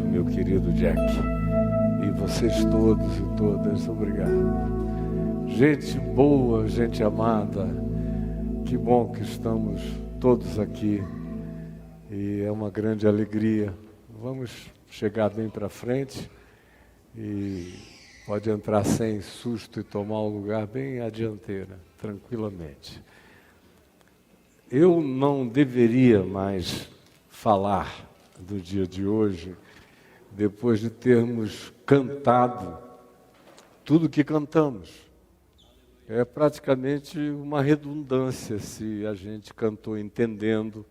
meu querido Jack. E vocês todos e todas, obrigado. Gente boa, gente amada, que bom que estamos todos aqui. E é uma grande alegria. Vamos chegar bem para frente e pode entrar sem susto e tomar o lugar bem à dianteira, tranquilamente. Eu não deveria mais falar do dia de hoje, depois de termos cantado tudo que cantamos. É praticamente uma redundância se a gente cantou entendendo,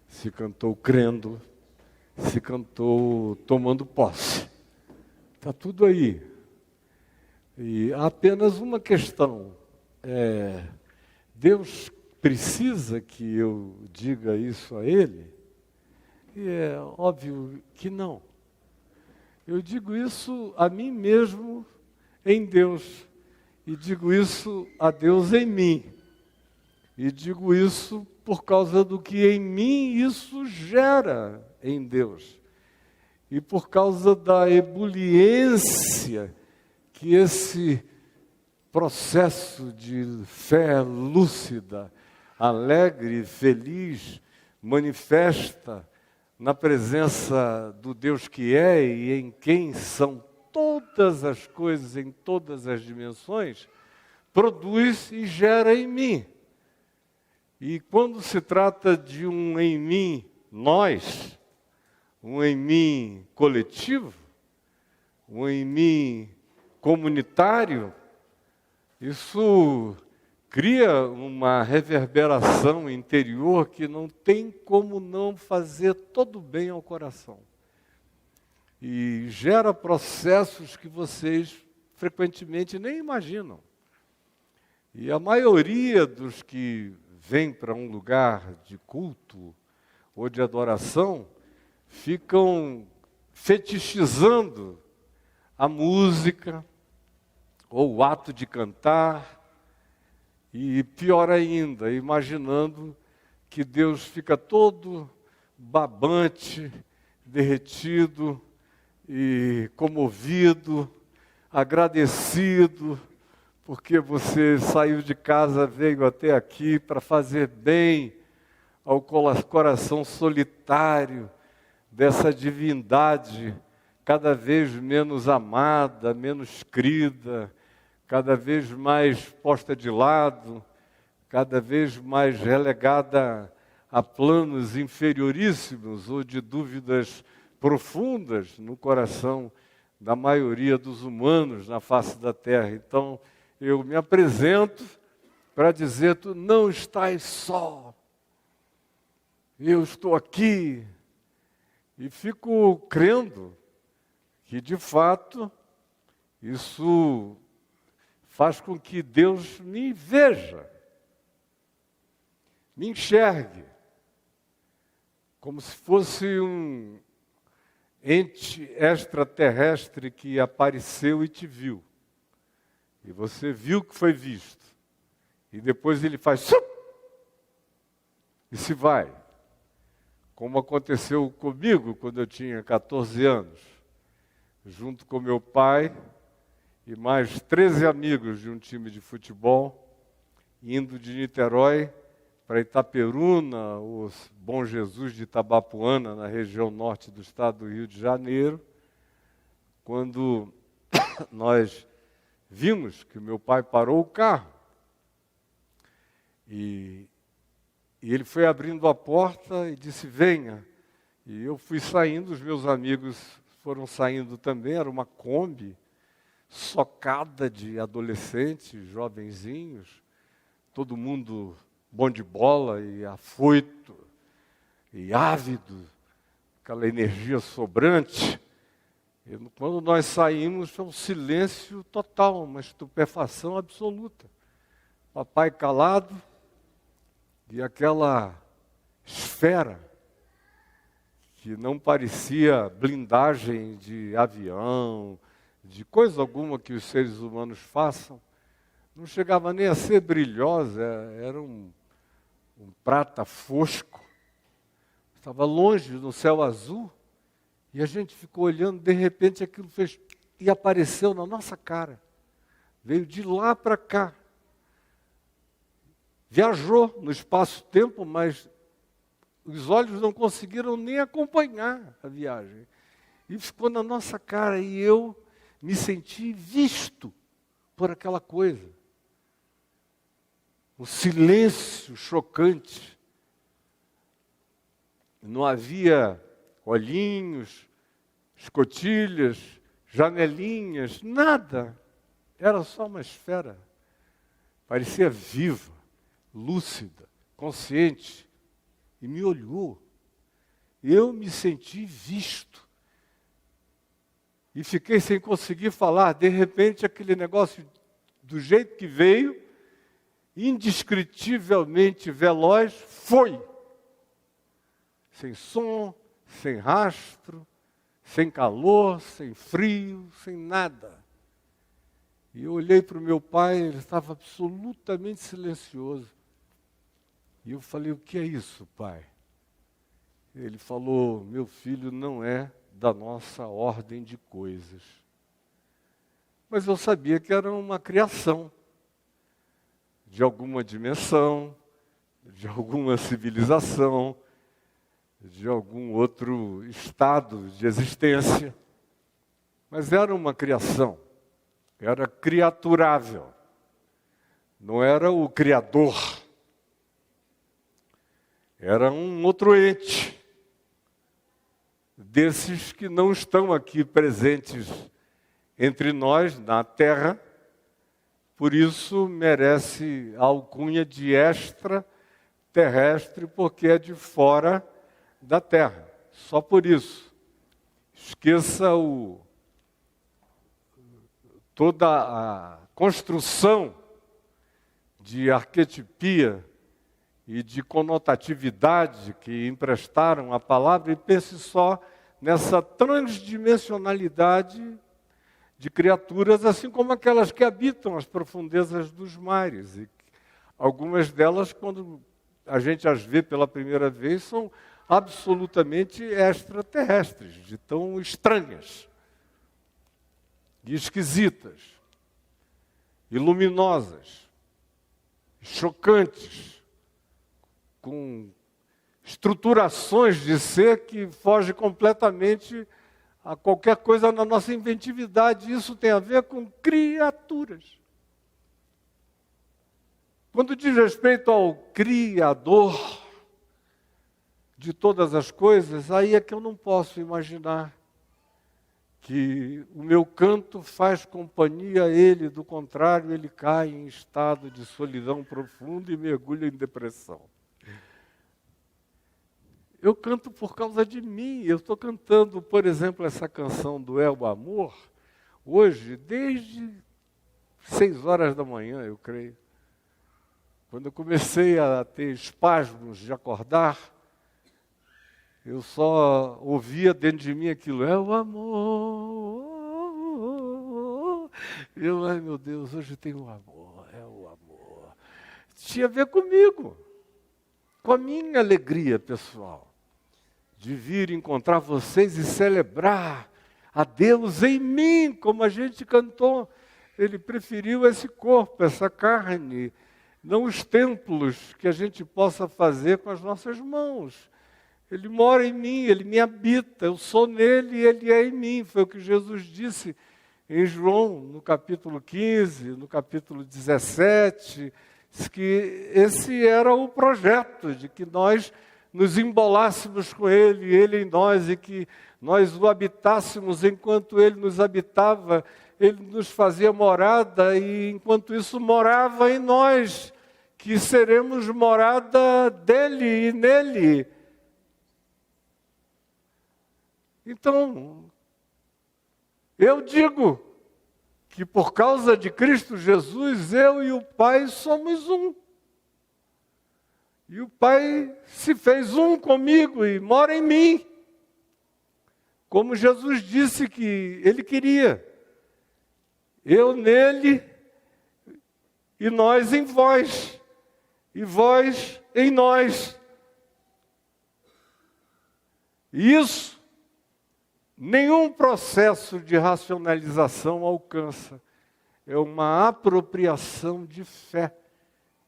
se cantou crendo, se cantou tomando posse. Está tudo aí. E há apenas uma questão. Deus precisa que eu diga isso a Ele? E é óbvio que não. Eu digo isso a mim mesmo em Deus. E digo isso a Deus em mim. E digo isso por causa do que em mim isso gera em Deus. E por causa da ebuliência que esse processo de fé lúcida, alegre e feliz manifesta na presença do Deus que é e em quem são todas as coisas, em todas as dimensões, produz e gera em mim. E quando se trata de um em mim, nós, um em mim coletivo, um em mim comunitário, isso cria uma reverberação interior que não tem como não fazer todo bem ao coração. E gera processos que vocês frequentemente nem imaginam. E a maioria dos que vêm para um lugar de culto ou de adoração ficam fetichizando a música ou o ato de cantar. E pior ainda, imaginando que Deus fica todo babante, derretido e comovido, agradecido, porque você saiu de casa, veio até aqui para fazer bem ao coração solitário dessa divindade cada vez menos amada, menos crida, cada vez mais posta de lado, cada vez mais relegada a planos inferioríssimos ou de dúvidas profundas no coração da maioria dos humanos na face da terra. Então, eu me apresento para dizer: tu não estás só, eu estou aqui. E fico crendo que, de fato, isso faz com que Deus me veja, me enxergue, como se fosse um ente extraterrestre que apareceu e te viu. E você viu que foi visto. E depois ele faz sup, e se vai. Como aconteceu comigo quando eu tinha 14 anos, junto com meu pai e mais 13 amigos de um time de futebol, indo de Niterói para Itaperuna, o Bom Jesus de Itabapuana, na região norte do estado do Rio de Janeiro, quando nós vimos que meu pai parou o carro. E ele foi abrindo a porta e disse: venha. E eu fui saindo, os meus amigos foram saindo também, era uma Kombi, socada de adolescentes, jovenzinhos, todo mundo bom de bola e afoito e ávido, aquela energia sobrante. E quando nós saímos, foi um silêncio total, uma estupefação absoluta. Papai calado e aquela esfera que não parecia blindagem de avião, de coisa alguma que os seres humanos façam, não chegava nem a ser brilhosa, era um prata fosco, estava longe no céu azul, E a gente ficou olhando, de repente aquilo fez e apareceu na nossa cara. Veio de lá para cá. Viajou no espaço-tempo, mas os olhos não conseguiram nem acompanhar a viagem. E ficou na nossa cara e eu me senti visto por aquela coisa. Um silêncio chocante. Não havia olhinhos, escotilhas, janelinhas, nada. Era só uma esfera. Parecia viva, lúcida, consciente. E me olhou. Eu me senti visto. E fiquei sem conseguir falar. De repente, aquele negócio, do jeito que veio, indescritivelmente veloz, foi. Sem som, sem rastro, sem calor, sem frio, sem nada. E eu olhei para o meu pai, ele estava absolutamente silencioso. E eu falei, o que é isso, pai? Ele falou, meu filho, não é da nossa ordem de coisas. Mas eu sabia que era uma criação de alguma dimensão, de alguma civilização, de algum outro estado de existência. Mas era uma criação, era criaturável, não era o Criador. Era um outro ente, desses que não estão aqui presentes entre nós, na Terra, por isso merece a alcunha de extraterrestre, porque é de fora da Terra. Só por isso. Esqueça toda a construção de arquetipia e de conotatividade que emprestaram à palavra e pense só nessa transdimensionalidade de criaturas, assim como aquelas que habitam as profundezas dos mares. E algumas delas, quando a gente as vê pela primeira vez, são absolutamente extraterrestres, de tão estranhas, e esquisitas, e luminosas, chocantes, com estruturações de ser que fogem completamente a qualquer coisa na nossa inventividade. Isso tem a ver com criaturas. Quando diz respeito ao Criador de todas as coisas, aí é que eu não posso imaginar que o meu canto faz companhia a ele, do contrário, ele cai em estado de solidão profunda e mergulha em depressão. Eu canto por causa de mim. Eu estou cantando, por exemplo, essa canção do É o Amor, hoje, desde 6 horas da manhã, eu creio. Quando eu comecei a ter espasmos de acordar, eu só ouvia dentro de mim aquilo, é o amor. Eu, ai meu Deus, hoje tem o amor, é o amor. Tinha a ver comigo, com a minha alegria pessoal, de vir encontrar vocês e celebrar a Deus em mim, como a gente cantou. Ele preferiu esse corpo, essa carne, não os templos que a gente possa fazer com as nossas mãos. Ele mora em mim, ele me habita, eu sou nele e ele é em mim. Foi o que Jesus disse em João, no capítulo 15, no capítulo 17, que esse era o projeto, de que nós nos embolássemos com ele em nós, e que nós o habitássemos enquanto ele nos habitava. Ele nos fazia morada e, enquanto isso, morava em nós, que seremos morada dele e nele. Então, eu digo que por causa de Cristo Jesus, eu e o Pai somos um. E o Pai se fez um comigo e mora em mim. Como Jesus disse que Ele queria. Eu nele e nós em vós. E vós em nós. Isso nenhum processo de racionalização alcança. É uma apropriação de fé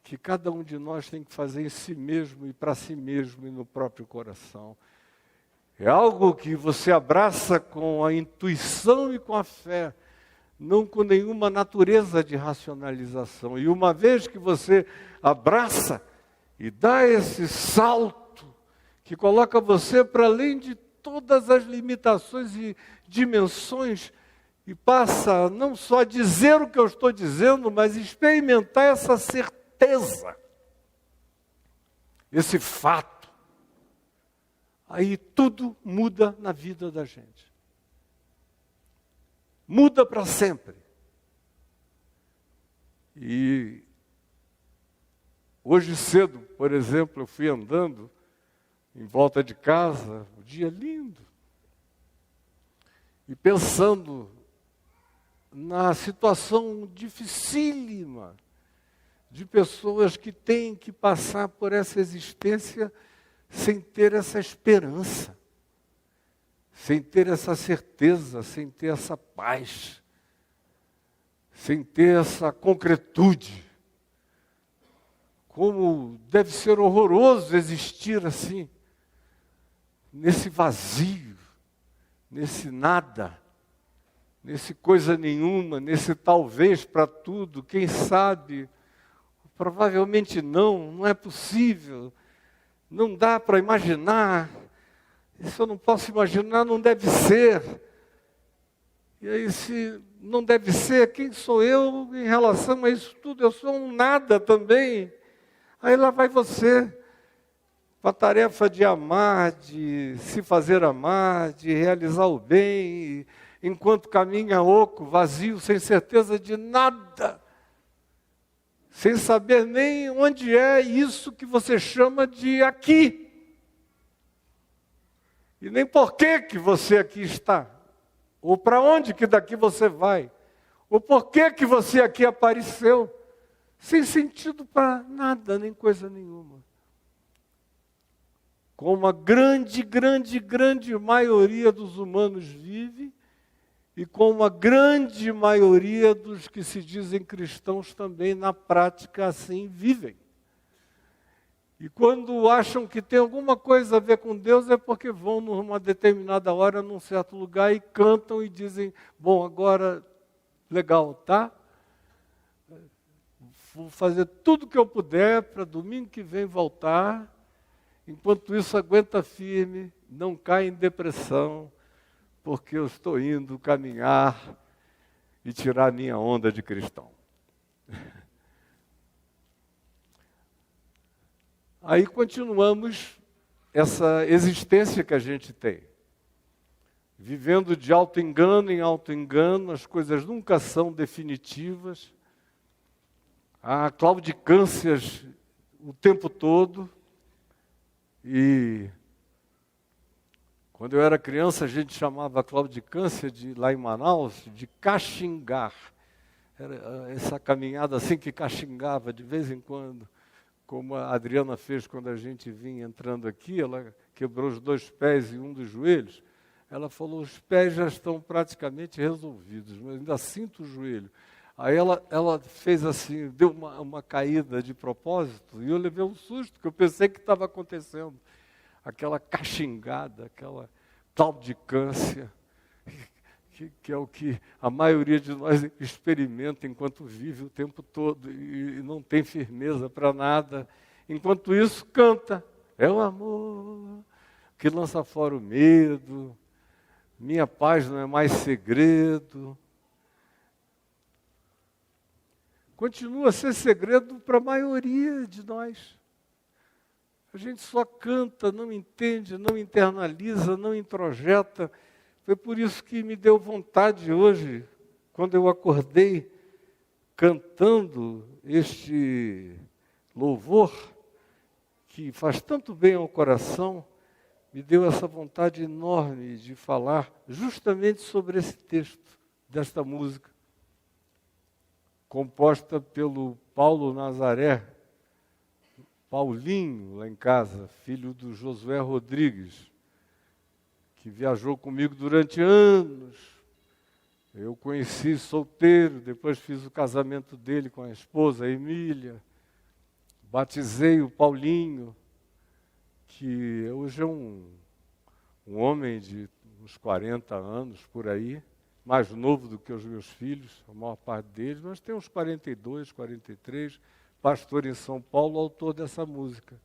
que cada um de nós tem que fazer em si mesmo e para si mesmo e no próprio coração. É algo que você abraça com a intuição e com a fé, não com nenhuma natureza de racionalização. E uma vez que você abraça e dá esse salto, que coloca você para além de todas as limitações e dimensões, e passa não só a dizer o que eu estou dizendo, mas experimentar essa certeza, esse fato, aí tudo muda na vida da gente. Muda para sempre. E hoje cedo, por exemplo, eu fui andando em volta de casa, um dia lindo, e pensando na situação dificílima de pessoas que têm que passar por essa existência sem ter essa esperança, sem ter essa certeza, sem ter essa paz, sem ter essa concretude. Como deve ser horroroso existir assim, nesse vazio, nesse nada, nesse coisa nenhuma, nesse talvez para tudo, quem sabe, provavelmente não é possível, não dá para imaginar, isso eu não posso imaginar, não deve ser. E aí, se não deve ser, quem sou eu em relação a isso tudo? Eu sou um nada também. Aí lá vai você, com a tarefa de amar, de se fazer amar, de realizar o bem, enquanto caminha oco, vazio, sem certeza de nada, sem saber nem onde é isso que você chama de aqui, e nem por que você aqui está, ou para onde que daqui você vai, ou por que você aqui apareceu, sem sentido para nada, nem coisa nenhuma. Como a grande maioria dos humanos vive, e como a grande maioria dos que se dizem cristãos também, na prática, assim vivem. E quando acham que tem alguma coisa a ver com Deus, é porque vão numa determinada hora, num certo lugar, e cantam e dizem, bom, agora, legal, tá? Vou fazer tudo o que eu puder para domingo que vem voltar. Enquanto isso, aguenta firme, não cai em depressão, porque eu estou indo caminhar e tirar a minha onda de cristão. Aí continuamos essa existência que a gente tem. Vivendo de auto-engano em auto-engano, as coisas nunca são definitivas. Há claudicâncias o tempo todo. E quando eu era criança, a gente chamava a claudicância lá em Manaus de caxingar. Era essa caminhada assim que caxingava de vez em quando, como a Adriana fez quando a gente vinha entrando aqui, ela quebrou os 2 pés e um dos joelhos. Ela falou, os pés já estão praticamente resolvidos, mas ainda sinto o joelho. Aí ela fez assim, deu uma caída de propósito, e eu levei um susto, que eu pensei que estava acontecendo. Aquela caxingada, aquela claudicância, que é o que a maioria de nós experimenta enquanto vive o tempo todo e não tem firmeza para nada. Enquanto isso, canta, é o amor que lança fora o medo, minha paz não é mais segredo. Continua a ser segredo para a maioria de nós. A gente só canta, não entende, não internaliza, não introjeta. Foi por isso que me deu vontade hoje, quando eu acordei, cantando este louvor, que faz tanto bem ao coração, me deu essa vontade enorme de falar justamente sobre esse texto, desta música, composta pelo Paulo Nazaré, Paulinho, lá em casa, filho do Josué Rodrigues, que viajou comigo durante anos. Eu conheci solteiro, depois fiz o casamento dele com a esposa, a Emília. Batizei o Paulinho, que hoje é um homem de uns 40 anos, por aí, mais novo do que os meus filhos, a maior parte deles, mas tem uns 42, 43, pastor em São Paulo, autor dessa música.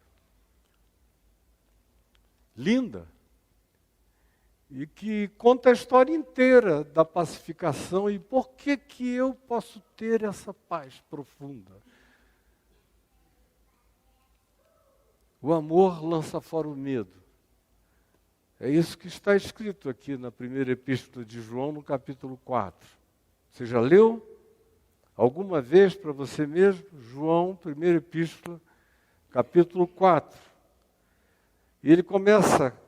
Linda. E que conta a história inteira da pacificação e por que eu posso ter essa paz profunda. O amor lança fora o medo. É isso que está escrito aqui na primeira epístola de João, no capítulo 4. Você já leu alguma vez para você mesmo? João, primeira epístola, capítulo 4. E ele começa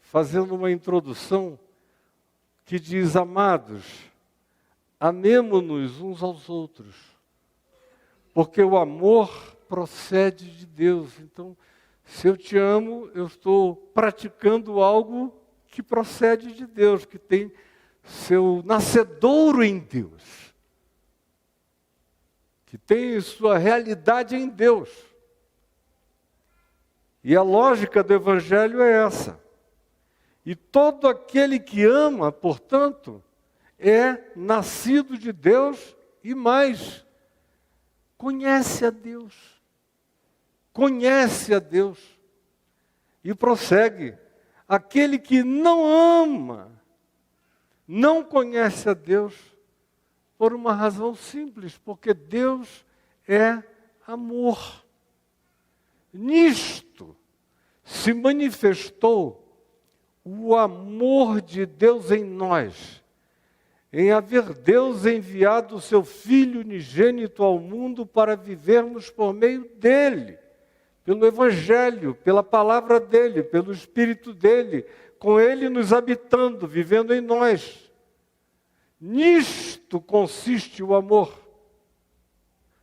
fazendo uma introdução que diz: amados, amemo-nos uns aos outros, porque o amor procede de Deus. Então, se eu te amo, eu estou praticando algo que procede de Deus, que tem seu nascedouro em Deus, que tem sua realidade em Deus. E a lógica do Evangelho é essa. E todo aquele que ama, portanto, é nascido de Deus e mais, conhece a Deus. Conhece a Deus. E prossegue. Aquele que não ama, não conhece a Deus, por uma razão simples, porque Deus é amor. Nisto se manifestou o amor de Deus em nós, em haver Deus enviado o seu Filho unigênito ao mundo para vivermos por meio dele, pelo Evangelho, pela palavra dele, pelo Espírito dele, com ele nos habitando, vivendo em nós. Nisto consiste o amor.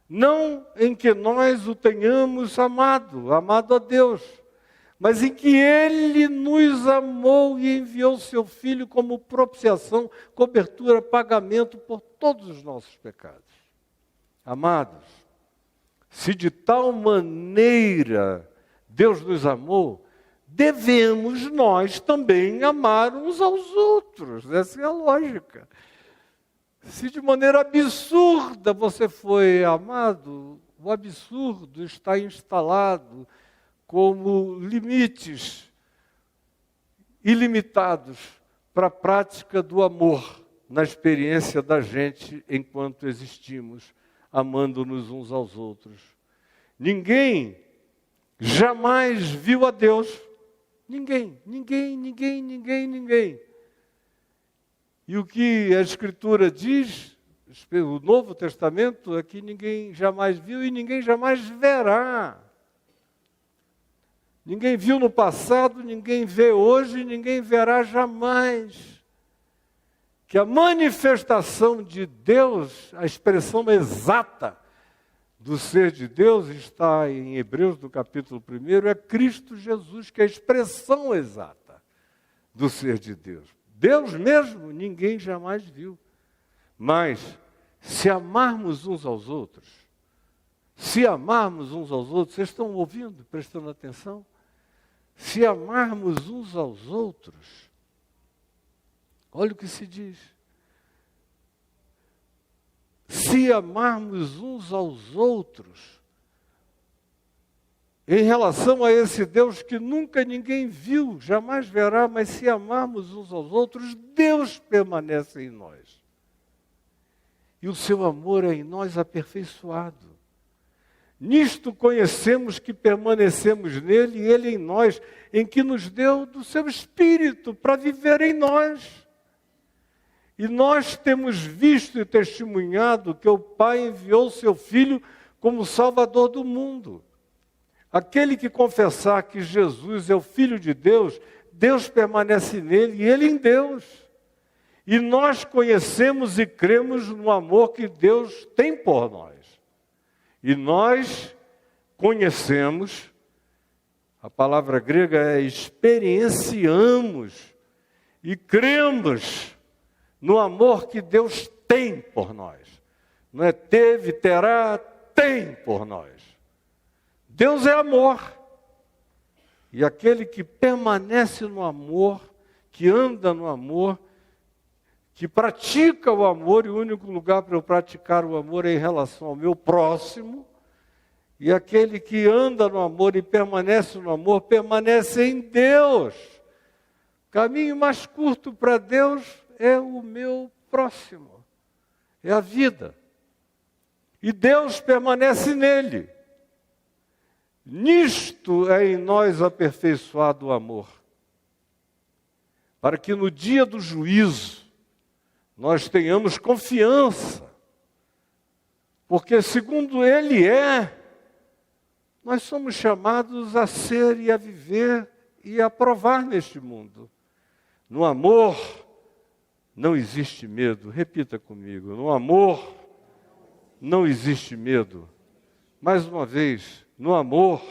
Não em que nós o tenhamos amado a Deus, mas em que Ele nos amou e enviou seu Filho como propiciação, cobertura, pagamento por todos os nossos pecados. Amados, se de tal maneira Deus nos amou, devemos nós também amar uns aos outros. Essa é a lógica. Se de maneira absurda você foi amado, o absurdo está instalado como limites ilimitados para a prática do amor na experiência da gente enquanto existimos, amando-nos uns aos outros. Ninguém jamais viu a Deus. Ninguém. E o que a Escritura diz, o Novo Testamento, é que ninguém jamais viu e ninguém jamais verá. Ninguém viu no passado, ninguém vê hoje, ninguém verá jamais. Que a manifestação de Deus, a expressão exata do ser de Deus, está em Hebreus, do capítulo 1, é Cristo Jesus, que é a expressão exata do ser de Deus. Deus mesmo, ninguém jamais viu. Mas, se amarmos uns aos outros, vocês estão ouvindo, prestando atenção? Se amarmos uns aos outros, olha o que se diz. Se amarmos uns aos outros, em relação a esse Deus que nunca ninguém viu, jamais verá, mas se amarmos uns aos outros, Deus permanece em nós. E o seu amor é em nós aperfeiçoado. Nisto conhecemos que permanecemos nele e ele em nós, em que nos deu do seu Espírito para viver em nós. E nós temos visto e testemunhado que o Pai enviou o seu Filho como Salvador do mundo. Aquele que confessar que Jesus é o Filho de Deus, Deus permanece nele e ele em Deus. E nós conhecemos e cremos no amor que Deus tem por nós. E nós conhecemos, a palavra grega é experienciamos, e cremos no amor que Deus tem por nós. Não é teve, terá, tem por nós. Deus é amor. E aquele que permanece no amor, que anda no amor, que pratica o amor, e o único lugar para eu praticar o amor é em relação ao meu próximo, e aquele que anda no amor e permanece no amor, permanece em Deus. O caminho mais curto para Deus é o meu próximo, é a vida. E Deus permanece nele. Nisto é em nós aperfeiçoado o amor, para que no dia do juízo nós tenhamos confiança, porque segundo Ele nós somos chamados a ser e a viver e a provar neste mundo. No amor não existe medo. Repita comigo. No amor não existe medo. Mais uma vez, no amor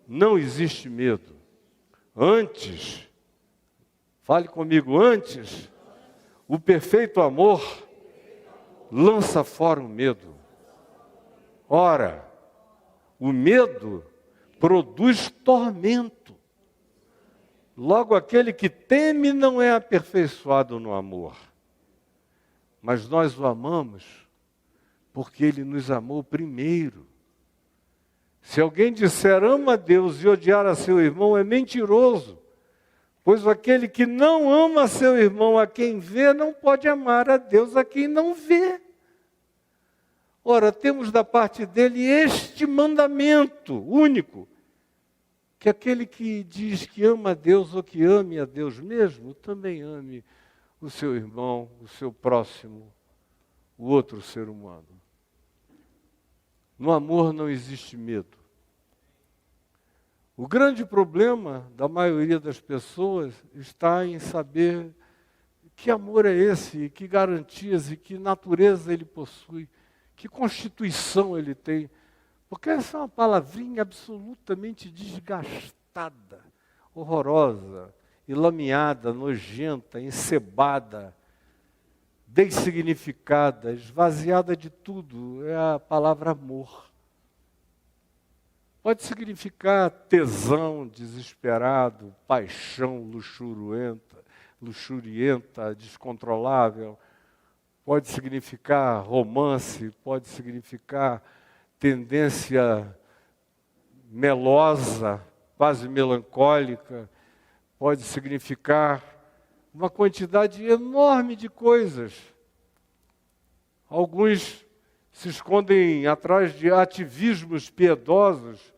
não existe medo. Antes, fale comigo, antes, o perfeito amor lança fora o medo. Ora, o medo produz tormento. Logo, aquele que teme não é aperfeiçoado no amor. Mas nós o amamos porque Ele nos amou primeiro. Se alguém disser ama a Deus e odiar a seu irmão, é mentiroso. Pois aquele que não ama seu irmão a quem vê, não pode amar a Deus a quem não vê. Ora, temos da parte dele este mandamento único, que aquele que diz que ama a Deus ou que ame a Deus mesmo, também ame o seu irmão, o seu próximo, o outro ser humano. No amor não existe medo. O grande problema da maioria das pessoas está em saber que amor é esse, que garantias e que natureza ele possui, que constituição ele tem. Porque essa é uma palavrinha absolutamente desgastada, horrorosa, enlameada, nojenta, encebada, dessignificada, esvaziada de tudo. É a palavra amor. Pode significar tesão desesperado, paixão luxurienta, descontrolável. Pode significar romance, pode significar tendência melosa, quase melancólica. Pode significar uma quantidade enorme de coisas. Alguns se escondem atrás de ativismos piedosos,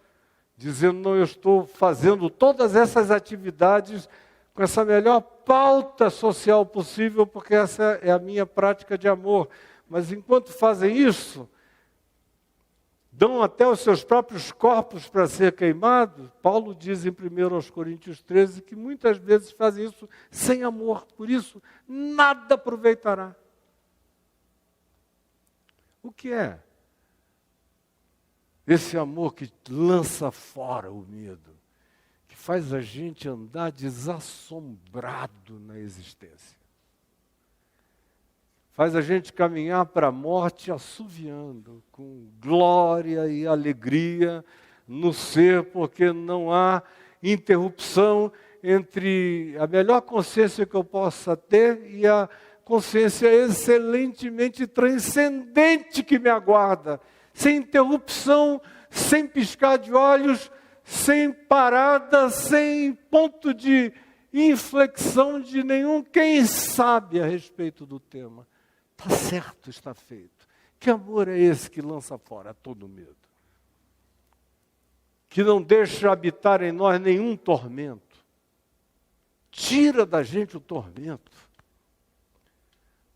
dizendo, não, eu estou fazendo todas essas atividades com essa melhor pauta social possível, porque essa é a minha prática de amor. Mas enquanto fazem isso, dão até os seus próprios corpos para ser queimados. Paulo diz em 1 Coríntios 13 que muitas vezes fazem isso sem amor, por isso nada aproveitará. O que é esse amor que lança fora o medo, que faz a gente andar desassombrado na existência? Faz a gente caminhar para a morte assoviando, com glória e alegria no ser, porque não há interrupção entre a melhor consciência que eu possa ter e a consciência excelentemente transcendente que me aguarda, sem interrupção, sem piscar de olhos, sem parada, sem ponto de inflexão de nenhum quem sabe a respeito do tema. Está certo, está feito. Que amor é esse que lança fora todo medo? Que não deixa habitar em nós nenhum tormento. Tira da gente o tormento.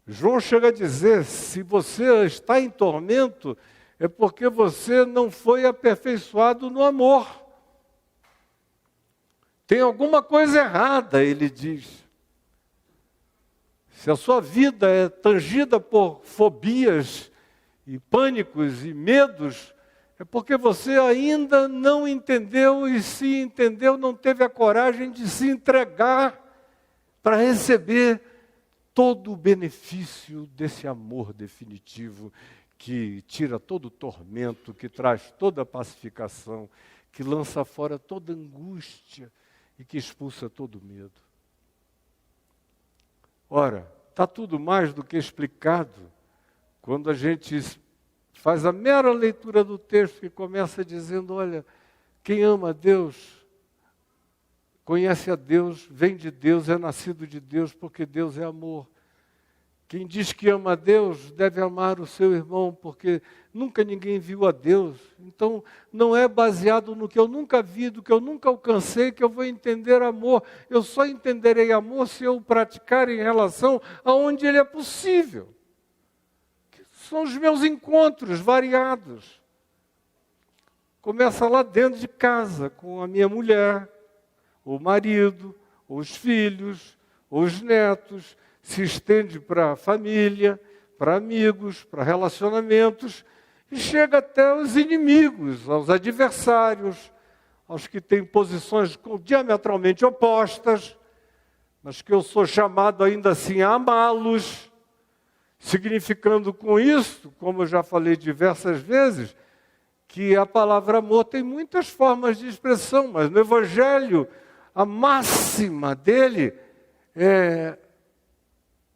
João chega a dizer, se você está em tormento, é porque você não foi aperfeiçoado no amor. Tem alguma coisa errada, ele diz. Se a sua vida é tangida por fobias e pânicos e medos, é porque você ainda não entendeu, e se entendeu, não teve a coragem de se entregar para receber todo o benefício desse amor definitivo que tira todo o tormento, que traz toda a pacificação, que lança fora toda angústia e que expulsa todo medo. Ora, está tudo mais do que explicado quando a gente faz a mera leitura do texto que começa dizendo, olha, quem ama a Deus, conhece a Deus, vem de Deus, é nascido de Deus, porque Deus é amor. Quem diz que ama a Deus deve amar o seu irmão, porque nunca ninguém viu a Deus. Então, não é baseado no que eu nunca vi, do que eu nunca alcancei, que eu vou entender amor. Eu só entenderei amor se eu praticar em relação aonde ele é possível. Que são os meus encontros variados. Começa lá dentro de casa, com a minha mulher, o marido, os filhos, os netos, se estende para a família, para amigos, para relacionamentos, e chega até os inimigos, aos adversários, aos que têm posições diametralmente opostas, mas que eu sou chamado ainda assim a amá-los, significando com isso, como eu já falei diversas vezes, que a palavra amor tem muitas formas de expressão, mas no Evangelho a máxima dele é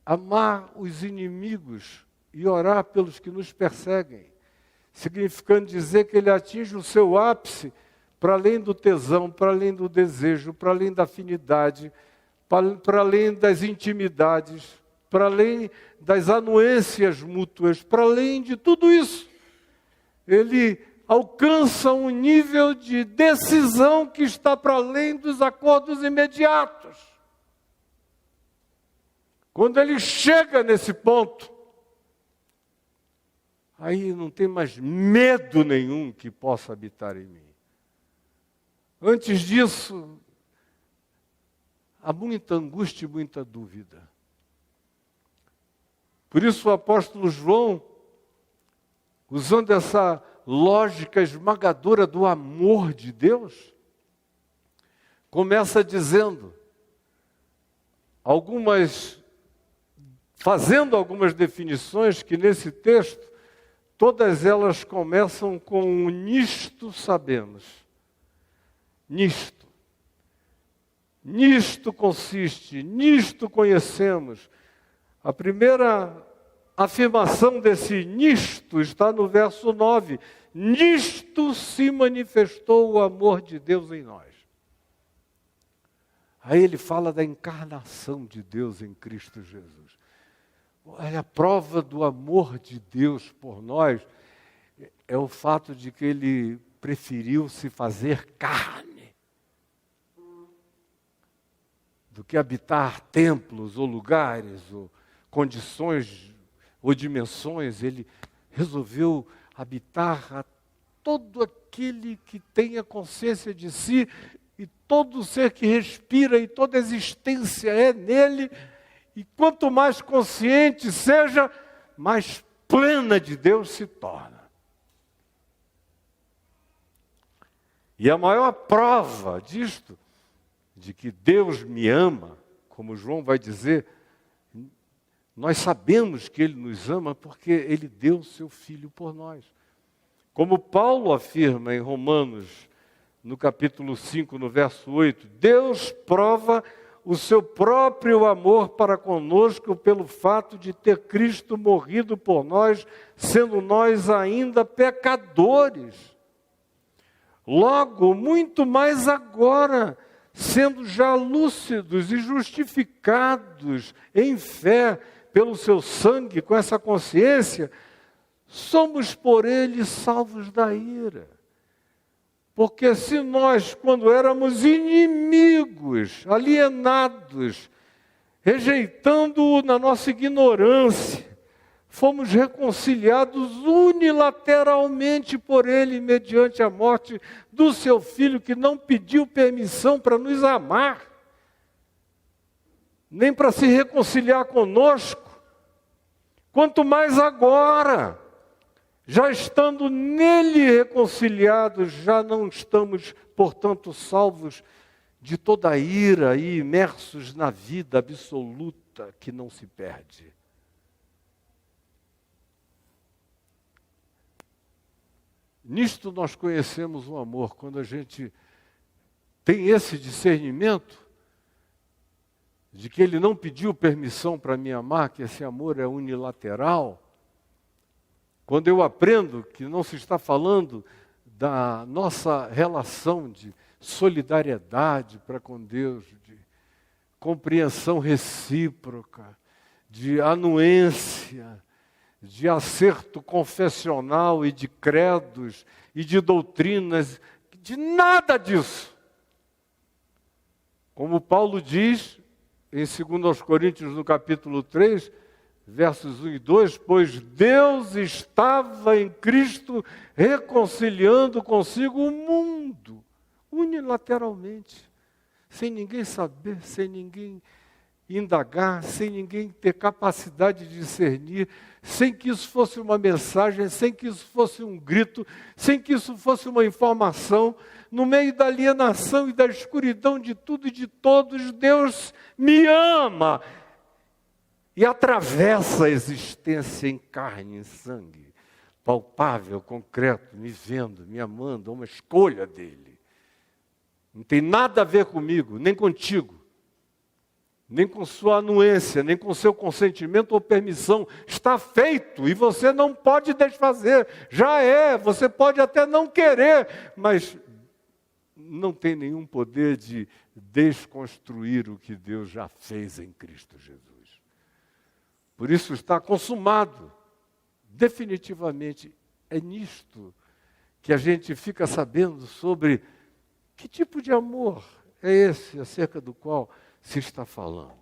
amar os inimigos e orar pelos que nos perseguem, significando dizer que ele atinge o seu ápice para além do tesão, para além do desejo, para além da afinidade, para além das intimidades, para além das anuências mútuas, para além de tudo isso. Ele alcança um nível de decisão que está para além dos acordos imediatos. Quando ele chega nesse ponto, aí não tem mais medo nenhum que possa habitar em mim. Antes disso, há muita angústia e muita dúvida. Por isso o apóstolo João, usando essa lógica esmagadora do amor de Deus, começa dizendo, fazendo algumas definições que nesse texto, todas elas começam com um nisto sabemos. Nisto. Nisto consiste, nisto conhecemos. A primeira afirmação desse nisto está no verso 9. Nisto se manifestou o amor de Deus em nós. Aí ele fala da encarnação de Deus em Cristo Jesus. Olha, a prova do amor de Deus por nós é o fato de que ele preferiu se fazer carne do que habitar templos ou lugares ou condições ou dimensões. Ele resolveu habitar a todo aquele que tenha consciência de si e todo ser que respira e toda existência é nele. E quanto mais consciente seja, mais plena de Deus se torna. E a maior prova disto, de que Deus me ama, como João vai dizer, nós sabemos que Ele nos ama porque Ele deu o seu Filho por nós. Como Paulo afirma em Romanos, no capítulo 5, no verso 8, Deus prova o seu próprio amor para conosco pelo fato de ter Cristo morrido por nós, sendo nós ainda pecadores. Logo, muito mais agora, sendo já lúcidos e justificados em fé pelo seu sangue, com essa consciência, somos por ele salvos da ira. Porque se nós, quando éramos inimigos, alienados, rejeitando-o na nossa ignorância, fomos reconciliados unilateralmente por ele, mediante a morte do seu Filho, que não pediu permissão para nos amar, nem para se reconciliar conosco, quanto mais agora, já estando nele reconciliados, já não estamos, portanto, salvos de toda a ira e imersos na vida absoluta que não se perde. Nisto nós conhecemos o amor, quando a gente tem esse discernimento de que ele não pediu permissão para me amar, que esse amor é unilateral. Quando eu aprendo que não se está falando da nossa relação de solidariedade para com Deus, de compreensão recíproca, de anuência, de acerto confessional e de credos e de doutrinas, de nada disso. Como Paulo diz em 2 Coríntios, no capítulo 3, versos 1 e 2, pois Deus estava em Cristo reconciliando consigo o mundo, unilateralmente, sem ninguém saber, sem ninguém indagar, sem ninguém ter capacidade de discernir, sem que isso fosse uma mensagem, sem que isso fosse um grito, sem que isso fosse uma informação. No meio da alienação e da escuridão de tudo e de todos, Deus me ama e atravessa a existência em carne e em sangue, palpável, concreto, me vendo, me amando, é uma escolha dele. Não tem nada a ver comigo, nem contigo, nem com sua anuência, nem com seu consentimento ou permissão. Está feito e você não pode desfazer. Já é, você pode até não querer, mas não tem nenhum poder de desconstruir o que Deus já fez em Cristo Jesus. Por isso está consumado, definitivamente. É nisto que a gente fica sabendo sobre que tipo de amor é esse acerca do qual se está falando.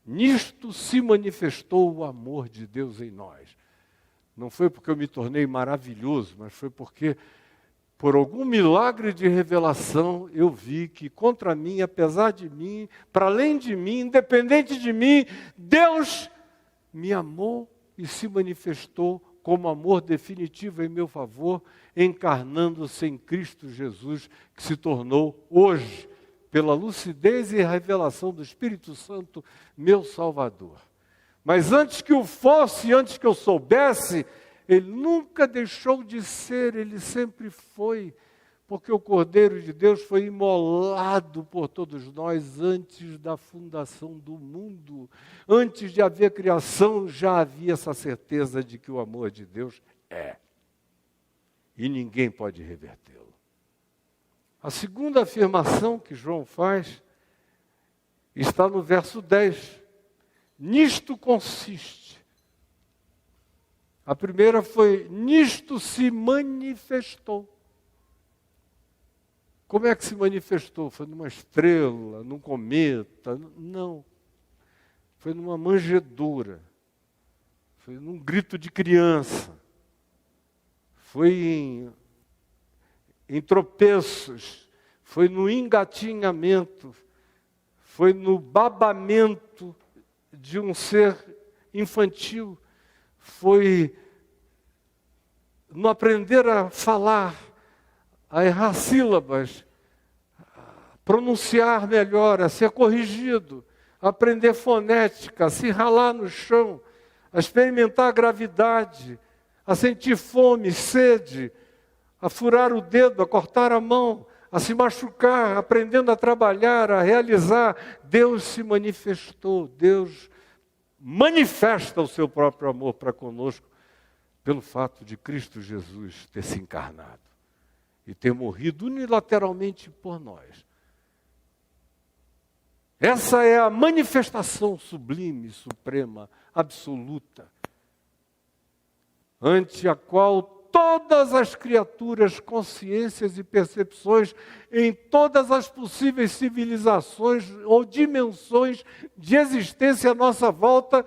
Nisto se manifestou o amor de Deus em nós. Não foi porque eu me tornei maravilhoso, mas foi porque, por algum milagre de revelação, eu vi que contra mim, apesar de mim, para além de mim, independente de mim, Deus me amou e se manifestou como amor definitivo em meu favor, encarnando-se em Cristo Jesus, que se tornou hoje, pela lucidez e revelação do Espírito Santo, meu Salvador. Mas antes que o fosse, antes que eu soubesse, ele nunca deixou de ser, ele sempre foi, porque o Cordeiro de Deus foi imolado por todos nós antes da fundação do mundo. Antes de haver criação, já havia essa certeza de que o amor de Deus é. E ninguém pode revertê-lo. A segunda afirmação que João faz está no verso 10. Nisto consiste. A primeira foi, nisto se manifestou. Como é que se manifestou? Foi numa estrela, num cometa? Não. Foi numa manjedoura. Foi num grito de criança. Foi em tropeços, foi no engatinhamento, foi no babamento de um ser infantil, foi no aprender a falar, a errar sílabas, a pronunciar melhor, a ser corrigido, a aprender fonética, a se ralar no chão, a experimentar a gravidade, a sentir fome, sede, a furar o dedo, a cortar a mão, a se machucar, aprendendo a trabalhar, a realizar. Deus se manifestou, Deus manifesta o seu próprio amor para conosco pelo fato de Cristo Jesus ter se encarnado e ter morrido unilateralmente por nós. Essa é a manifestação sublime, suprema, absoluta, ante a qual todas as criaturas, consciências e percepções em todas as possíveis civilizações ou dimensões de existência à nossa volta,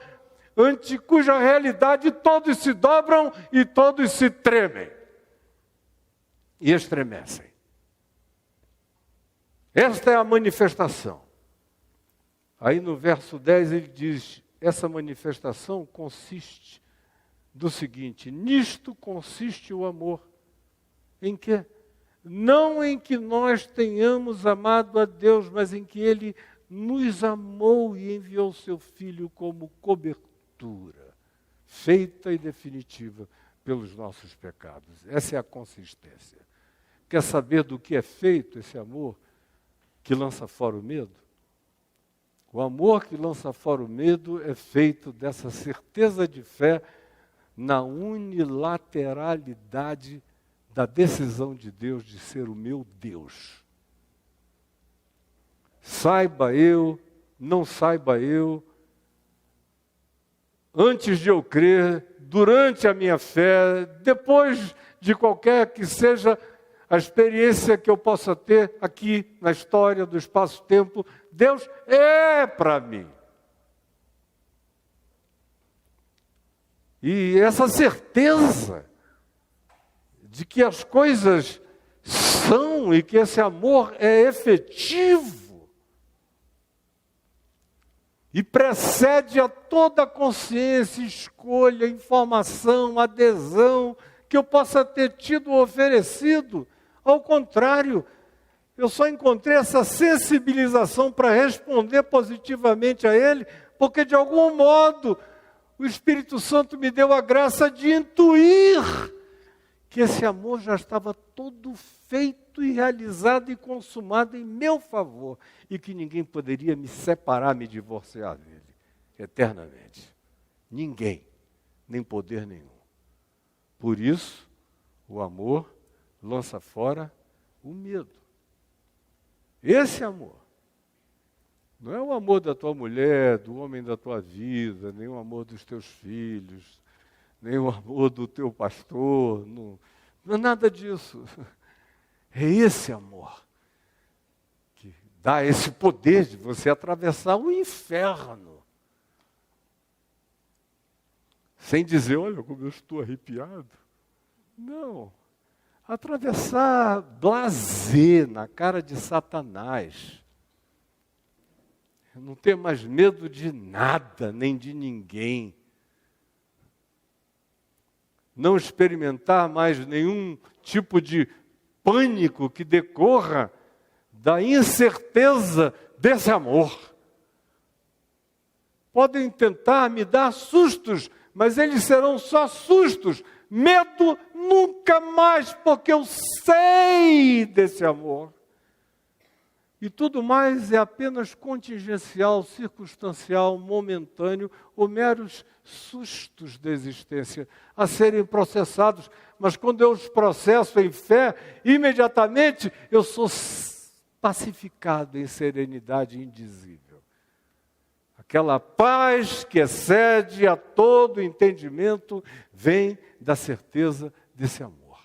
ante cuja realidade todos se dobram e todos se tremem e estremecem. Esta é a manifestação. Aí no verso 10 ele diz, essa manifestação consiste do seguinte, nisto consiste o amor. Em quê? não em que nós tenhamos amado a Deus, mas em que Ele nos amou e enviou seu Filho como cobertura, feita e definitiva pelos nossos pecados. Essa é a consistência. Quer saber do que é feito esse amor que lança fora o medo? O amor que lança fora o medo é feito dessa certeza de fé na unilateralidade da decisão de Deus de ser o meu Deus. Saiba eu, não saiba eu, antes de eu crer, durante a minha fé, depois de qualquer que seja a experiência que eu possa ter aqui na história do espaço-tempo, Deus é para mim. E essa certeza de que as coisas são e que esse amor é efetivo e precede a toda consciência, escolha, informação, adesão que eu possa ter tido ou oferecido. Ao contrário, eu só encontrei essa sensibilização para responder positivamente a Ele, porque de algum modo o Espírito Santo me deu a graça de intuir que esse amor já estava todo feito e realizado e consumado em meu favor, e que ninguém poderia me separar, me divorciar dele, eternamente. Ninguém, nem poder nenhum. Por isso, o amor lança fora o medo. Esse amor não é o amor da tua mulher, do homem da tua vida, nem o amor dos teus filhos, nem o amor do teu pastor, não é nada disso. É esse amor que dá esse poder de você atravessar o inferno. Sem dizer, olha como eu estou arrepiado. Não. Atravessar blasé na cara de Satanás. Não ter mais medo de nada, nem de ninguém. Não experimentar mais nenhum tipo de pânico que decorra da incerteza desse amor. Podem tentar me dar sustos, mas eles serão só sustos. Medo nunca mais, porque eu sei desse amor. E tudo mais é apenas contingencial, circunstancial, momentâneo, ou meros sustos da existência a serem processados. Mas quando eu os processo em fé, imediatamente eu sou pacificado em serenidade indizível. Aquela paz que excede a todo entendimento vem da certeza desse amor.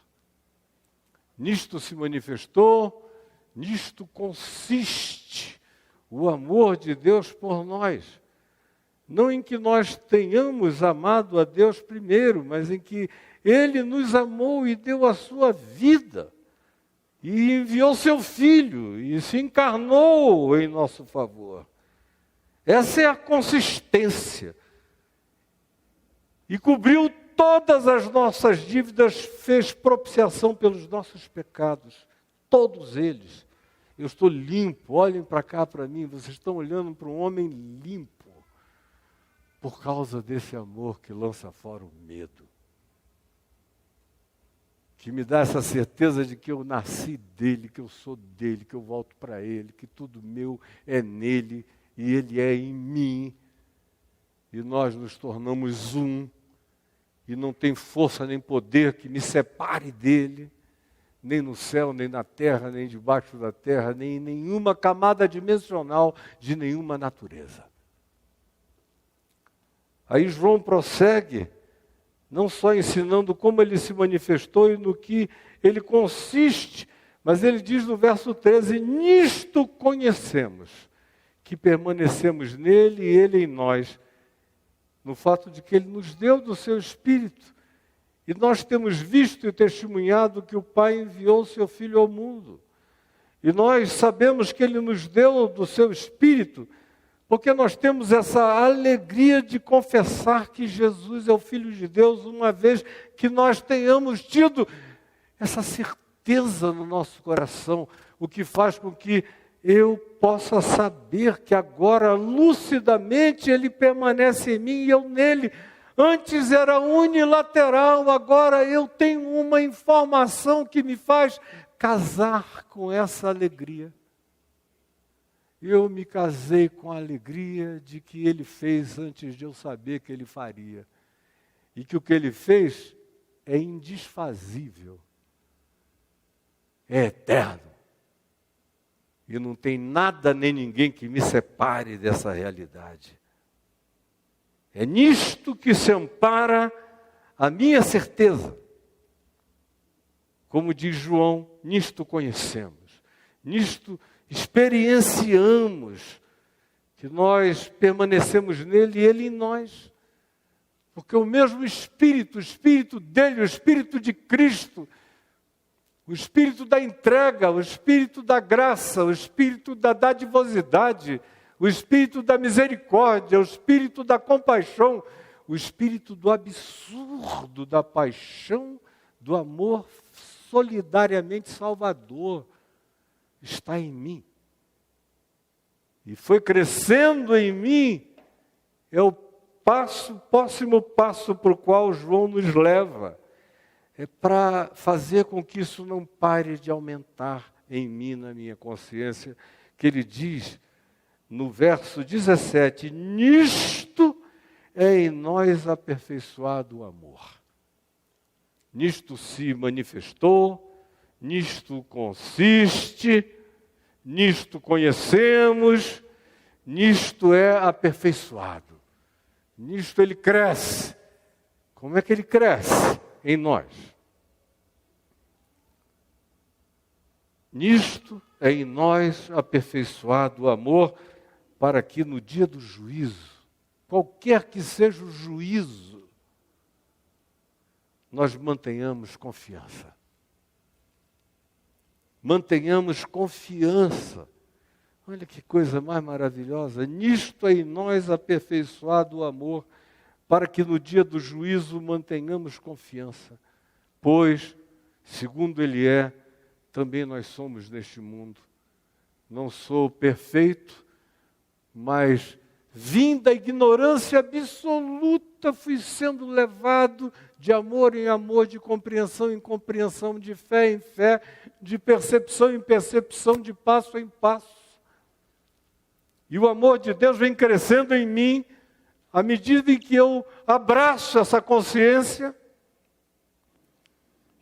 Nisto se manifestou, nisto consiste o amor de Deus por nós. Não em que nós tenhamos amado a Deus primeiro, mas em que Ele nos amou e deu a sua vida. E enviou seu Filho e se encarnou em nosso favor. Essa é a consistência. E cobriu todas as nossas dívidas, fez propiciação pelos nossos pecados. Todos eles. Eu estou limpo, olhem para cá para mim, vocês estão olhando para um homem limpo. Por causa desse amor que lança fora o medo. Que me dá essa certeza de que eu nasci dele, que eu sou dele, que eu volto para ele, que tudo meu é nele e ele é em mim. E nós nos tornamos um. E não tem força nem poder que me separe dele. Nem no céu, nem na terra, nem debaixo da terra, nem em nenhuma camada dimensional de nenhuma natureza. Aí João prossegue, não só ensinando como ele se manifestou e no que ele consiste, mas ele diz no verso 13, nisto conhecemos, que permanecemos nele e ele em nós, no fato de que ele nos deu do seu Espírito. E nós temos visto e testemunhado que o Pai enviou o seu Filho ao mundo. E nós sabemos que ele nos deu do seu Espírito, porque nós temos essa alegria de confessar que Jesus é o Filho de Deus, uma vez que nós tenhamos tido essa certeza certeza no nosso coração, o que faz com que eu possa saber que agora, lucidamente, Ele permanece em mim e eu nele. Antes era unilateral, agora eu tenho uma informação que me faz casar com essa alegria. Eu me casei com a alegria de que Ele fez antes de eu saber que Ele faria. E que o que Ele fez é indesfazível, é eterno. E não tem nada nem ninguém que me separe dessa realidade. É nisto que se ampara a minha certeza. Como diz João, nisto conhecemos, nisto experienciamos, que nós permanecemos nele e ele em nós. Porque o mesmo Espírito, o Espírito dele, o Espírito de Cristo, o Espírito da entrega, o Espírito da graça, o Espírito da dadivosidade, o Espírito da misericórdia, o Espírito da compaixão, o Espírito do absurdo, da paixão, do amor solidariamente salvador, está em mim. E foi crescendo em mim, é o próximo passo para o qual João nos leva. É para fazer com que isso não pare de aumentar em mim, na minha consciência, que ele diz no verso 17, nisto é em nós aperfeiçoado o amor. Nisto se manifestou, nisto consiste, nisto conhecemos, nisto é aperfeiçoado. Nisto ele cresce. Como é que ele cresce? Em nós. Nisto é em nós aperfeiçoado o amor, para que no dia do juízo, qualquer que seja o juízo, nós mantenhamos confiança. Mantenhamos confiança. Olha que coisa mais maravilhosa. Nisto é em nós aperfeiçoado o amor, para que no dia do juízo mantenhamos confiança. Pois, segundo Ele é, também nós somos neste mundo. Não sou perfeito, mas vinda a ignorância absoluta, fui sendo levado de amor em amor, de compreensão em compreensão, de fé em fé, de percepção em percepção, de passo em passo. E o amor de Deus vem crescendo em mim, à medida em que eu abraço essa consciência,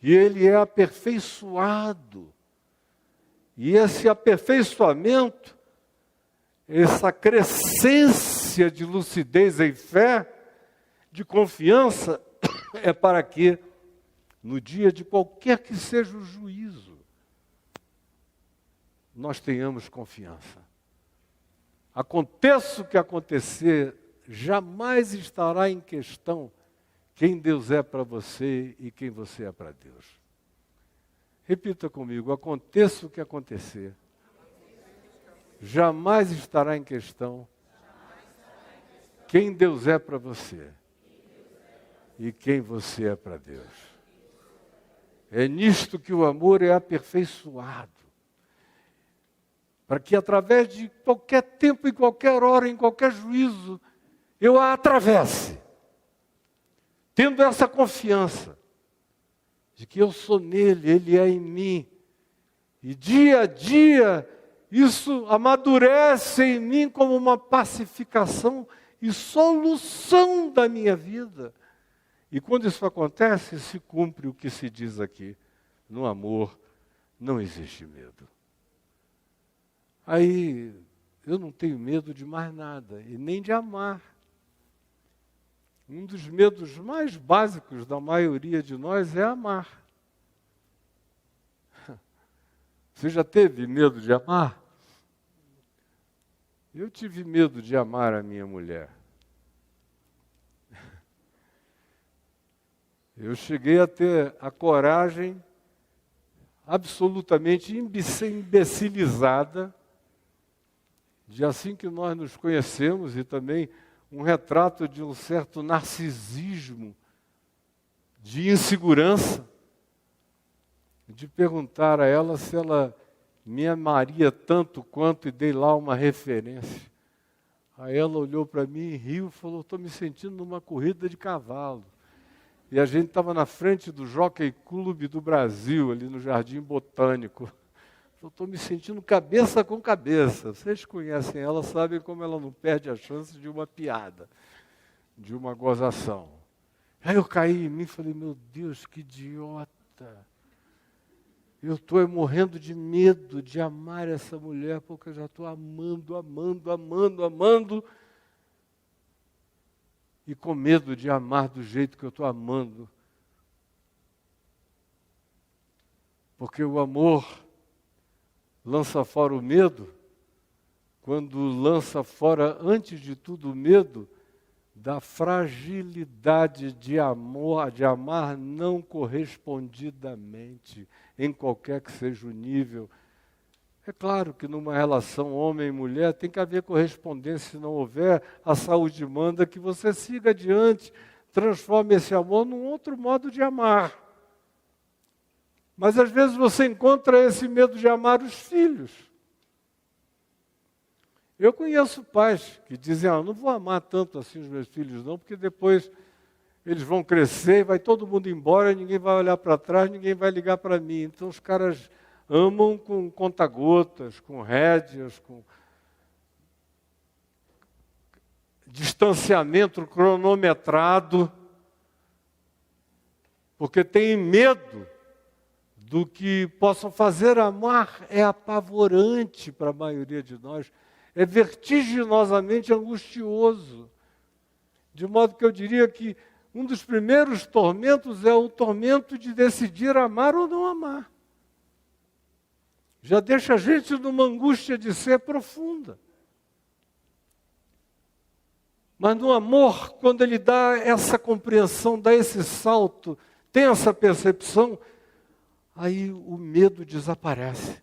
e ele é aperfeiçoado. E esse aperfeiçoamento, essa crescência de lucidez em fé, de confiança, é para que, no dia de qualquer que seja o juízo, nós tenhamos confiança. Aconteça o que acontecer, jamais estará em questão quem Deus é para você e quem você é para Deus. Repita comigo, aconteça o que acontecer, jamais estará em questão quem Deus é para você e quem você é para Deus. É nisto que o amor é aperfeiçoado. Para que através de qualquer tempo, em qualquer hora, em qualquer juízo, eu a atravesse. Tendo essa confiança de que eu sou nele, ele é em mim. E dia a dia, isso amadurece em mim como uma pacificação e solução da minha vida. E quando isso acontece, se cumpre o que se diz aqui. No amor não existe medo. Aí eu não tenho medo de mais nada, e nem de amar. Um dos medos mais básicos da maioria de nós é amar. Você já teve medo de amar? Eu tive medo de amar a minha mulher. Eu cheguei a ter a coragem absolutamente imbecilizada de, assim que nós nos conhecemos, e também um retrato de um certo narcisismo, de insegurança, de perguntar a ela se ela me amaria tanto quanto, e dei lá uma referência. Aí ela olhou para mim, riu e falou: estou me sentindo numa corrida de cavalo. E a gente estava na frente do Jockey Club do Brasil, ali no Jardim Botânico. Estou me sentindo cabeça com cabeça. Vocês conhecem ela, sabem como ela não perde a chance de uma piada, de uma gozação. Aí eu caí em mim e falei: meu Deus, que idiota. Eu estou morrendo de medo de amar essa mulher, porque eu já estou amando. E com medo de amar do jeito que eu estou amando. Porque o amor lança fora o medo. Quando lança fora, antes de tudo, o medo da fragilidade de amor, de amar não correspondidamente, em qualquer que seja o nível. É claro que numa relação homem e mulher tem que haver correspondência. Se não houver, a saúde manda que você siga adiante, transforme esse amor num outro modo de amar. Mas às vezes você encontra esse medo de amar os filhos. Eu conheço pais que dizem: não vou amar tanto assim os meus filhos não, porque depois eles vão crescer, vai todo mundo embora, ninguém vai olhar para trás, ninguém vai ligar para mim. Então os caras amam com conta-gotas, com rédeas, com distanciamento cronometrado, porque têm medo do que possam fazer. Amar é apavorante para a maioria de nós. É vertiginosamente angustioso. De modo que eu diria que um dos primeiros tormentos é o tormento de decidir amar ou não amar. Já deixa a gente numa angústia de ser profunda. Mas no amor, quando ele dá essa compreensão, dá esse salto, tem essa percepção, aí o medo desaparece.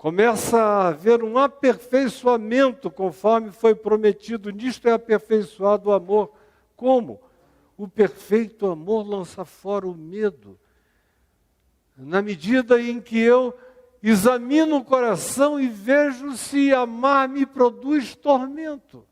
Começa a haver um aperfeiçoamento, conforme foi prometido. Nisto é aperfeiçoado o amor. Como? O perfeito amor lança fora o medo. Na medida em que eu examino o coração e vejo se amar me produz tormento.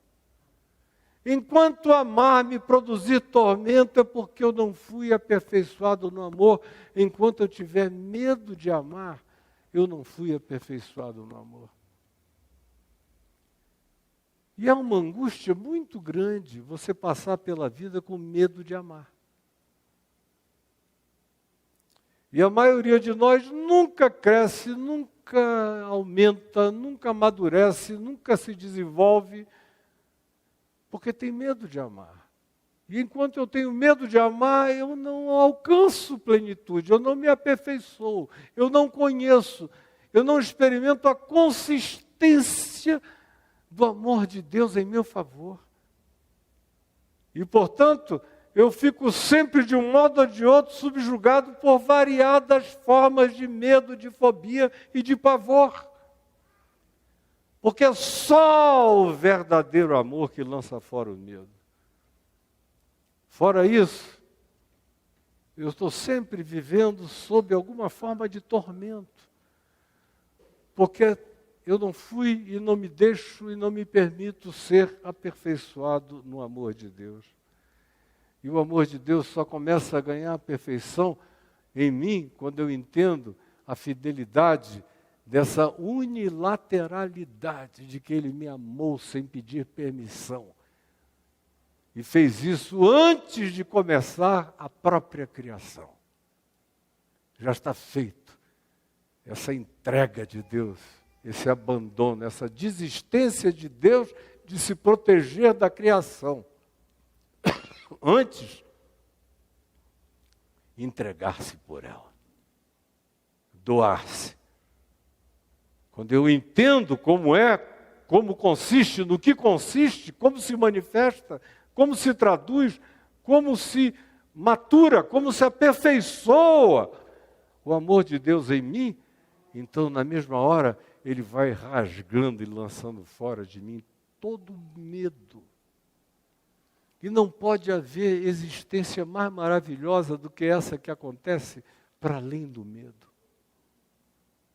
Enquanto amar me produzir tormento, é porque eu não fui aperfeiçoado no amor. Enquanto eu tiver medo de amar, eu não fui aperfeiçoado no amor. E é uma angústia muito grande você passar pela vida com medo de amar. E a maioria de nós nunca cresce, nunca aumenta, nunca amadurece, nunca se desenvolve, porque tem medo de amar. E enquanto eu tenho medo de amar, eu não alcanço plenitude, eu não me aperfeiçoo, eu não conheço, eu não experimento a consistência do amor de Deus em meu favor. E, portanto, eu fico sempre, de um modo ou de outro, subjugado por variadas formas de medo, de fobia e de pavor. Porque é só o verdadeiro amor que lança fora o medo. Fora isso, eu estou sempre vivendo sob alguma forma de tormento. Porque eu não fui e não me deixo e não me permito ser aperfeiçoado no amor de Deus. E o amor de Deus só começa a ganhar perfeição em mim quando eu entendo a fidelidade dessa unilateralidade de que Ele me amou sem pedir permissão. E fez isso antes de começar a própria criação. Já está feito. Essa entrega de Deus, esse abandono, essa desistência de Deus de se proteger da criação. Antes, entregar-se por ela. Doar-se. Quando eu entendo como é, como consiste, no que consiste, como se manifesta, como se traduz, como se matura, como se aperfeiçoa o amor de Deus em mim, então na mesma hora Ele vai rasgando e lançando fora de mim todo medo. E não pode haver existência mais maravilhosa do que essa que acontece para além do medo.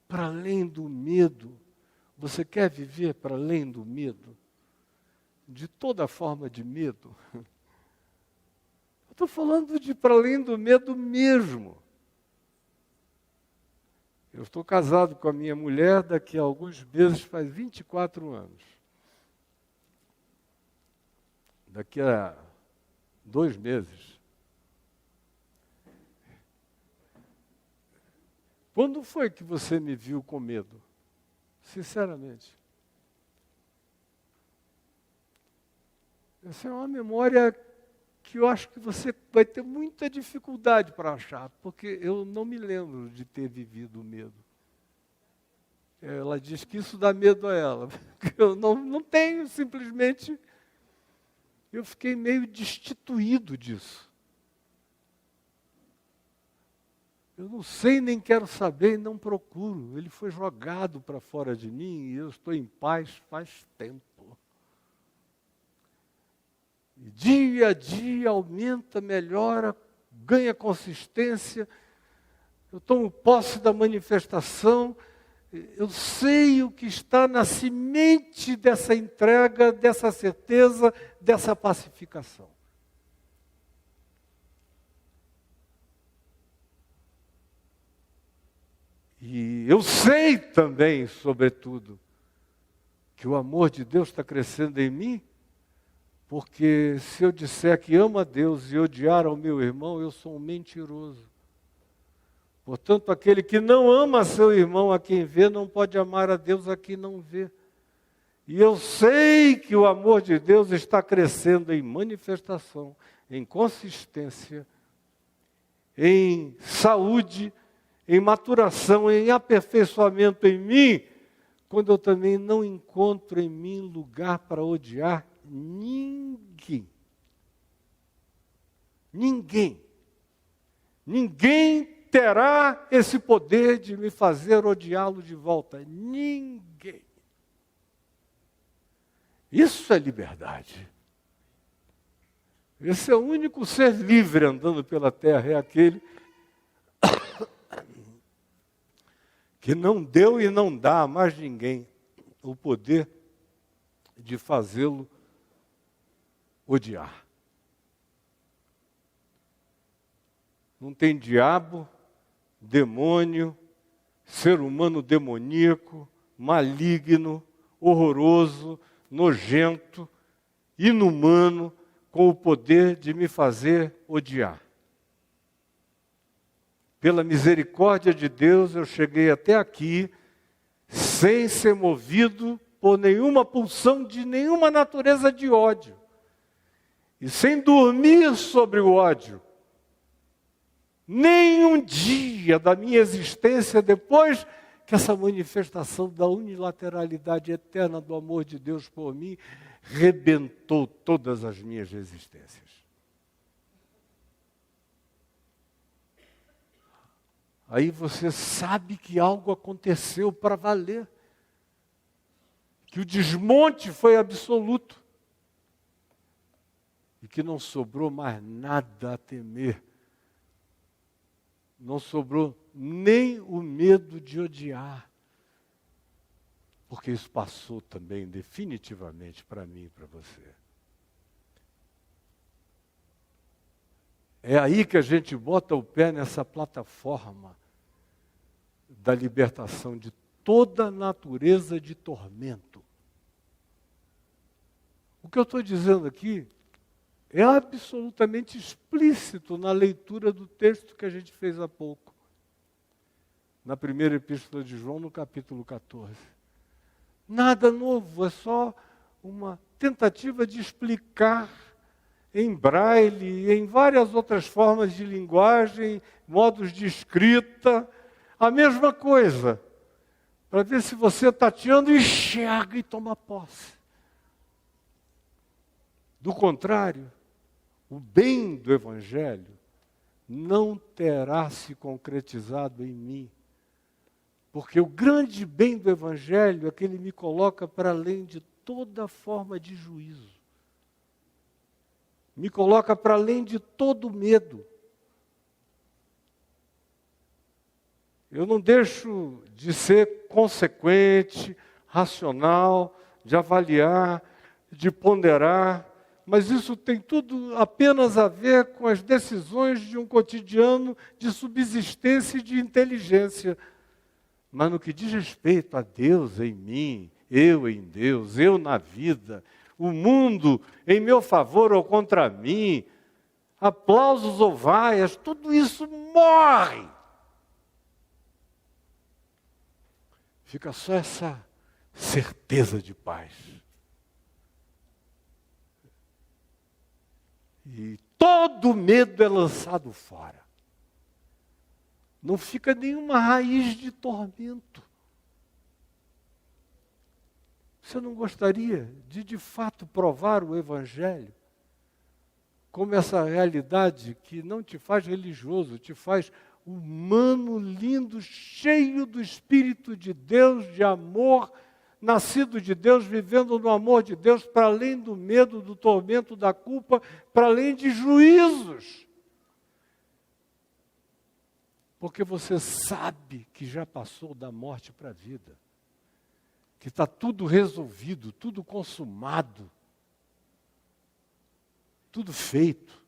Para além do medo. Você quer viver para além do medo? De toda forma de medo? Eu estou falando de para além do medo mesmo. Eu estou casado com a minha mulher daqui a alguns meses, faz 24 anos. Daqui a 2 meses. Quando foi que você me viu com medo? Sinceramente. Essa é uma memória que eu acho que você vai ter muita dificuldade para achar, porque eu não me lembro de ter vivido o medo. Ela diz que isso dá medo a ela. Eu não tenho, simplesmente, eu fiquei meio destituído disso. Eu não sei, nem quero saber e não procuro. Ele foi jogado para fora de mim e eu estou em paz faz tempo. E dia a dia aumenta, melhora, ganha consistência. Eu tomo posse da manifestação. Eu sei o que está na semente dessa entrega, dessa certeza, dessa pacificação. E eu sei também, sobretudo, que o amor de Deus está crescendo em mim, porque se eu disser que amo a Deus e odiar ao meu irmão, eu sou um mentiroso. Portanto, aquele que não ama seu irmão a quem vê, não pode amar a Deus a quem não vê. E eu sei que o amor de Deus está crescendo em manifestação, em consistência, em saúde, em maturação, em aperfeiçoamento em mim, quando eu também não encontro em mim lugar para odiar ninguém. Ninguém. Ninguém terá esse poder de me fazer odiá-lo de volta. Ninguém. Isso é liberdade. Esse é o único ser livre andando pela terra, é aquele que não deu e não dá a mais ninguém o poder de fazê-lo odiar. Não tem diabo, demônio, ser humano demoníaco, maligno, horroroso, nojento, inumano, com o poder de me fazer odiar. Pela misericórdia de Deus, eu cheguei até aqui, sem ser movido por nenhuma pulsão de nenhuma natureza de ódio. E sem dormir sobre o ódio. Nem um dia da minha existência, depois que essa manifestação da unilateralidade eterna do amor de Deus por mim, rebentou todas as minhas resistências. Aí você sabe que algo aconteceu para valer. Que o desmonte foi absoluto. E que não sobrou mais nada a temer. Não sobrou nem o medo de odiar. Porque isso passou também definitivamente para mim e para você. É aí que a gente bota o pé nessa plataforma da libertação de toda natureza de tormento. O que eu estou dizendo aqui é absolutamente explícito na leitura do texto que a gente fez há pouco. Na primeira epístola de João, no capítulo 14. Nada novo, é só uma tentativa de explicar em braille, em várias outras formas de linguagem, modos de escrita, a mesma coisa, para ver se você, tateando, enxerga e toma posse. Do contrário, o bem do Evangelho não terá se concretizado em mim, porque o grande bem do Evangelho é que ele me coloca para além de toda forma de juízo. me coloca para além de todo medo. Eu não deixo de ser consequente, racional, de avaliar, de ponderar, mas isso tem tudo apenas a ver com as decisões de um cotidiano de subsistência e de inteligência. Mas no que diz respeito a Deus em mim, eu em Deus, eu na vida, o mundo em meu favor ou contra mim, aplausos ou vaias, tudo isso morre. Fica só essa certeza de paz. E todo medo é lançado fora. Não fica nenhuma raiz de tormento. Você não gostaria de fato provar o Evangelho como essa realidade que não te faz religioso, te faz humano, lindo, cheio do Espírito de Deus, de amor, nascido de Deus, vivendo no amor de Deus, para além do medo, do tormento, da culpa, para além de juízos. Porque você sabe que já passou da morte para a vida, que está tudo resolvido, tudo consumado, tudo feito.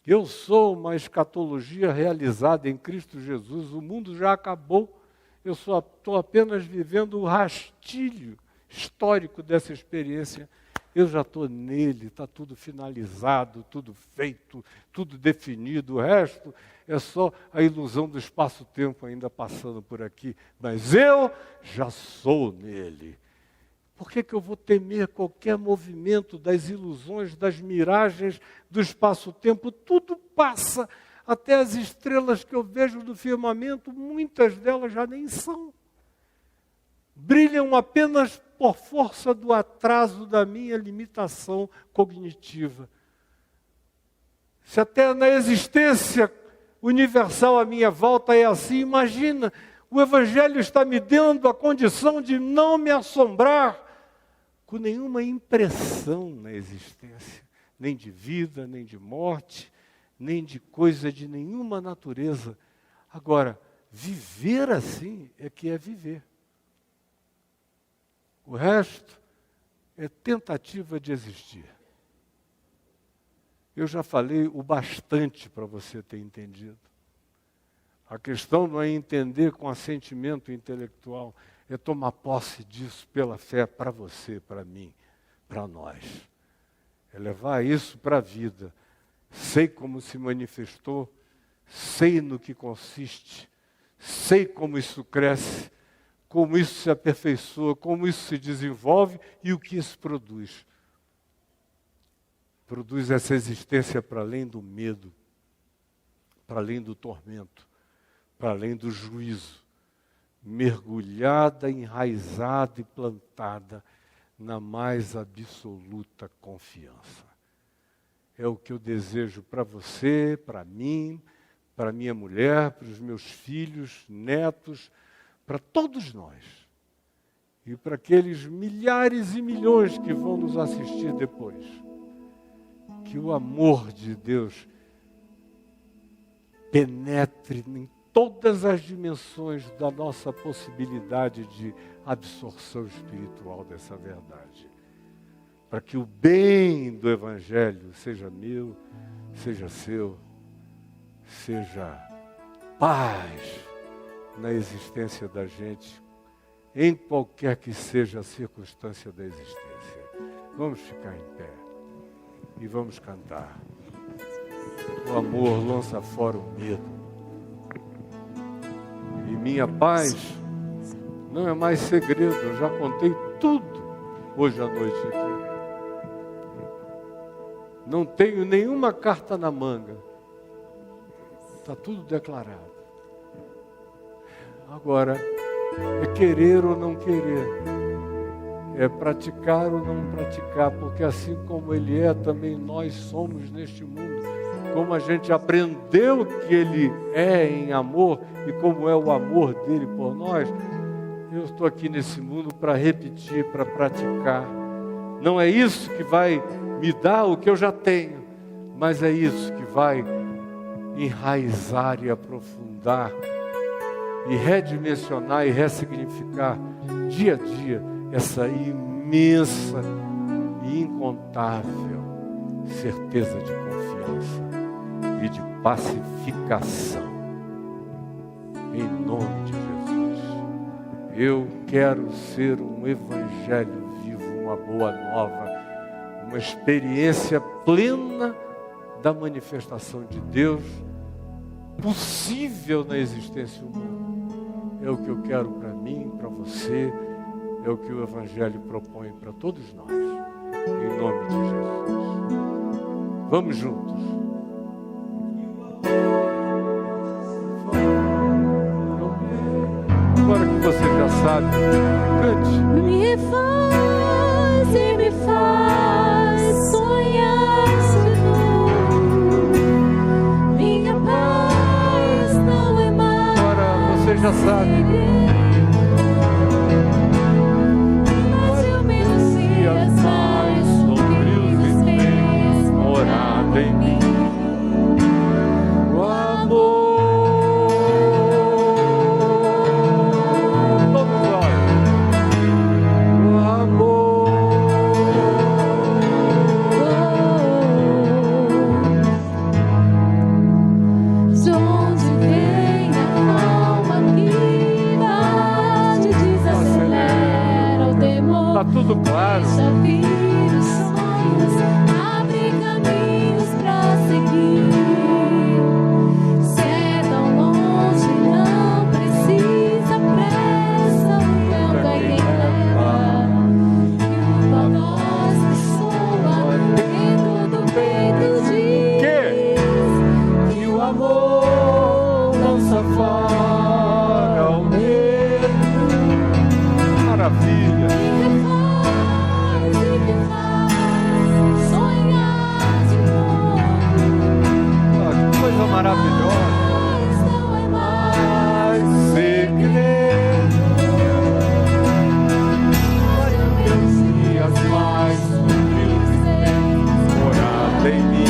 Eu sou uma escatologia realizada em Cristo Jesus, o mundo já acabou, eu só estou apenas vivendo o rastilho histórico dessa experiência. Eu já estou nele, está tudo finalizado, tudo feito, tudo definido. O resto é só a ilusão do espaço-tempo ainda passando por aqui. Mas eu já sou nele. Por que eu vou temer qualquer movimento das ilusões, das miragens do espaço-tempo? Tudo passa. Até as estrelas que eu vejo no firmamento, muitas delas já nem são. Brilham apenas por força do atraso da minha limitação cognitiva. Se até na existência universal à minha volta é assim, imagina, o Evangelho está me dando a condição de não me assombrar com nenhuma impressão na existência, nem de vida, nem de morte, nem de coisa de nenhuma natureza. Agora, viver assim é que é viver. O resto é tentativa de existir. Eu já falei o bastante para você ter entendido. A questão não é entender com assentimento intelectual, é tomar posse disso pela fé para você, para mim, para nós. É levar isso para a vida. Sei como se manifestou, sei no que consiste, sei como isso cresce, como isso se aperfeiçoa, como isso se desenvolve e o que isso produz. Produz essa existência para além do medo, para além do tormento, para além do juízo, mergulhada, enraizada e plantada na mais absoluta confiança. É o que eu desejo para você, para mim, para minha mulher, para os meus filhos, netos, para todos nós. E para aqueles milhares e milhões que vão nos assistir depois. Que o amor de Deus penetre em todas as dimensões da nossa possibilidade de absorção espiritual dessa verdade. Para que o bem do Evangelho seja meu, seja seu, seja paz na existência da gente, em qualquer que seja a circunstância da existência. Vamos ficar em pé e vamos cantar. O amor lança fora o medo. E minha paz não é mais segredo, eu já contei tudo hoje à noite aqui. Não tenho nenhuma carta na manga. Está tudo declarado. Agora, é querer ou não querer. É praticar ou não praticar, porque assim como Ele é, também nós somos neste mundo. Como a gente aprendeu que Ele é em amor e como é o amor dEle por nós, eu estou aqui nesse mundo para repetir, para praticar. Não é isso que vai me dá o que eu já tenho, mas é isso que vai enraizar e aprofundar e redimensionar e ressignificar dia a dia essa imensa e incontável certeza de confiança e de pacificação. Em nome de Jesus, eu quero ser um evangelho vivo, uma boa nova, uma experiência plena da manifestação de Deus possível na existência humana. É o que eu quero para mim, para você, é o que o Evangelho propõe para todos nós, em nome de Jesus. Vamos juntos. Agora que você já sabe, cante. Me faz sonhar de novo. Minha paz não é mais. Agora você já sabe. Mas eu menos dias mais sombrios fez morada em mim. O amor. Tá tudo claro. Deixa vir os sonhos, abre caminhos pra seguir. Se é tão longe, não precisa pressa, o vento é quem leva. E uma voz que soa dentro do peito diz que o amor lança fora o medo. Maravilha. Maravilhosa, não é mais segredo, meus dias mais sombrios morada em mim,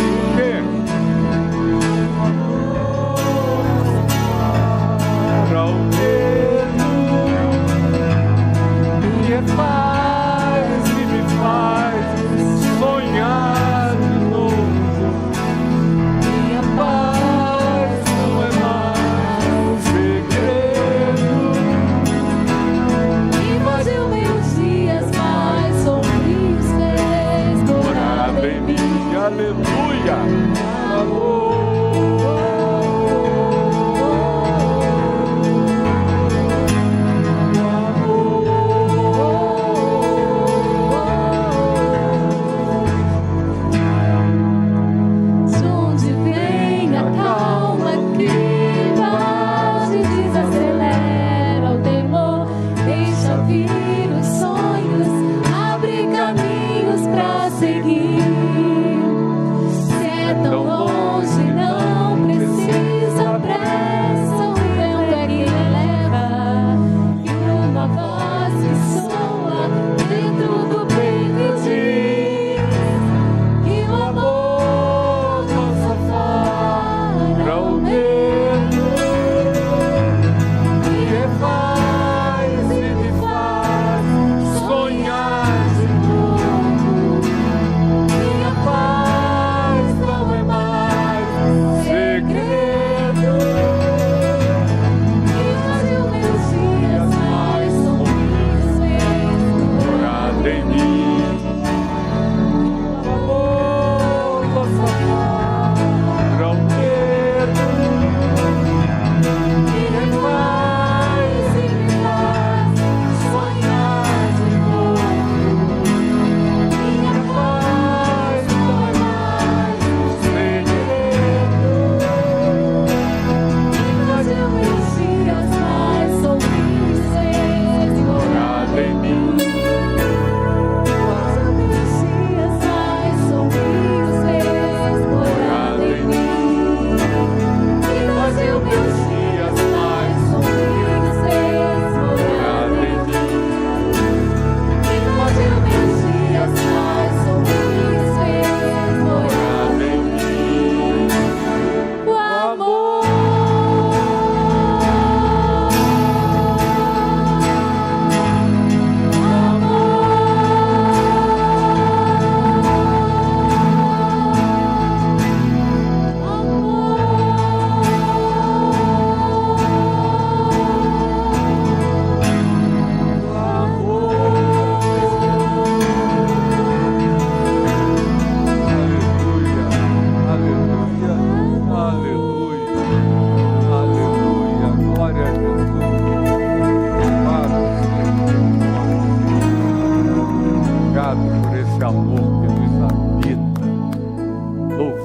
para o medo me faz e me faz sonhar de novo. Minha paz não é mais segredo. invadiu meus dias mais sombrios, fez Morada em mim, aleluia, amor. De onde vem a calma que bate, desacelera o temor, deixa vir os sonhos, abre caminhos pra seguir. Se é tão longe,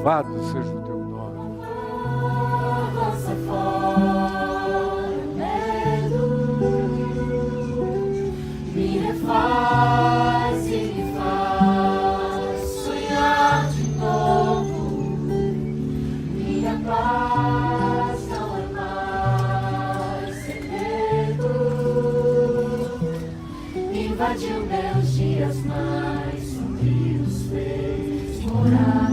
Louvado seja o teu nome. Lança fora o medo, me refaz e me faz sonhar de novo. Minha paz não é mais segredo, invadiu meus dias mais sombrios, fez morar.